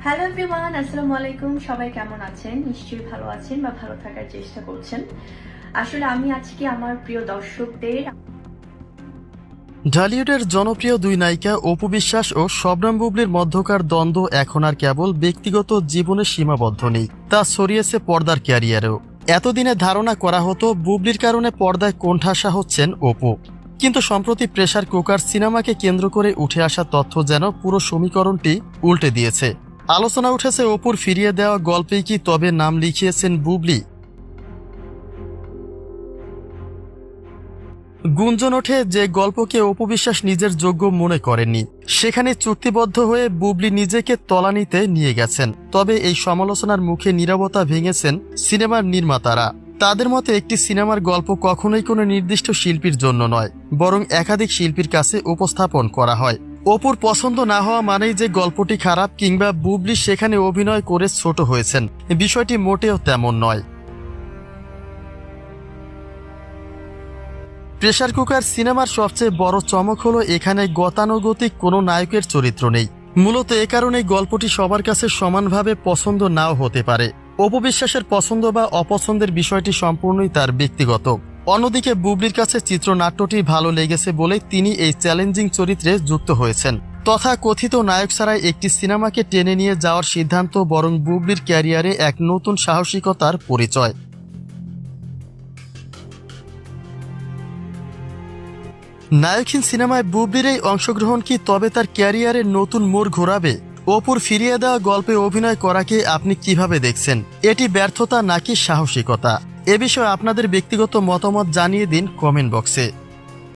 Hello everyone, আসসালামু আলাইকুম। সবাই কেমন আছেন? নিশ্চয়ই ভালো আছেন বা ভালো থাকার চেষ্টা করছেন। আসলে আমি আজকে আমার প্রিয় দর্শকদের ঢালিউডের জনপ্রিয় দুই নায়িকা অপু বিশ্বাস ও শবনম বুবলির মধ্যকার দ্বন্দ্ব এখন আর কেবল ব্যক্তিগত জীবনে সীমাবদ্ধ নেই, তা ছড়িয়েছে পর্দার ক্যারিয়ারেও। এতদিনে ধারণা করা হতো বুবলির কারণে পর্দায় কোণঠাসা হচ্ছেন অপু, কিন্তু সম্প্রতি প্রেসার কুকার সিনেমাকে কেন্দ্র করে উঠে আসা তথ্য যেন পুরো সমীকরণটি উল্টে দিয়েছে। আলোচনা উঠেছে অপুর ফিরিয়ে দেওয়া গল্পেই কি তবে নাম লিখিয়েছেন বুবলি। গুঞ্জন ওঠে যে গল্পকে অপু বিশ্বাস নিজের যোগ্য মনে করেননি, সেখানে চুক্তিবদ্ধ হয়ে বুবলি নিজেকে তলানিতে নিয়ে গেছেন। তবে এই সমালোচনার মুখে নীরবতা ভেঙেছেন সিনেমার নির্মাতারা। তাদের মতে একটি সিনেমার গল্প কখনোই কোনো নির্দিষ্ট শিল্পীর জন্য নয়, বরং একাধিক শিল্পীর কাছে উপস্থাপন করা হয়। অপুর পছন্দ না হওয়া মানেই যে গল্পটি খারাপ কিংবা বুবলি সেখানে অভিনয় করে ছোট হয়েছেন, বিষয়টি মোটেও তেমন নয়। প্রেসার কুকার সিনেমার সবচেয়ে বড় চমক হলো এখানে গতানুগতিক কোনো নায়কের চরিত্র নেই। মূলত এ কারণেই গল্পটি সবার কাছে সমানভাবে পছন্দ নাও হতে পারে। অপু বিশ্বাসের পছন্দ বা অপছন্দের বিষয়টি সম্পূর্ণই তার ব্যক্তিগত। অন্যদিকে বুবলির কাছে চিত্রনাট্যটি ভালো লেগেছে বলে তিনি এই চ্যালেঞ্জিং চরিত্রে যুক্ত হয়েছেন। তথা কথিত নায়ক ছাড়াই একটি সিনেমাকে টেনে নিয়ে যাওয়ার সিদ্ধান্ত বরং বুবলির ক্যারিয়ারে এক নতুন সাহসিকতার পরিচয়। নায়কহীন সিনেমায় বুবলির এই অংশগ্রহণ কি তবে তার ক্যারিয়ারের নতুন মোড় ঘোরাবে? অপুর ফিরিয়ে দেওয়া গল্পে অভিনয় করাকে আপনি কিভাবে দেখছেন? এটি ব্যর্থতা নাকি সাহসিকতা? এ বিষয়ে আপনাদের ব্যক্তিগত মতামত জানিয়ে দিন কমেন্ট বক্সে।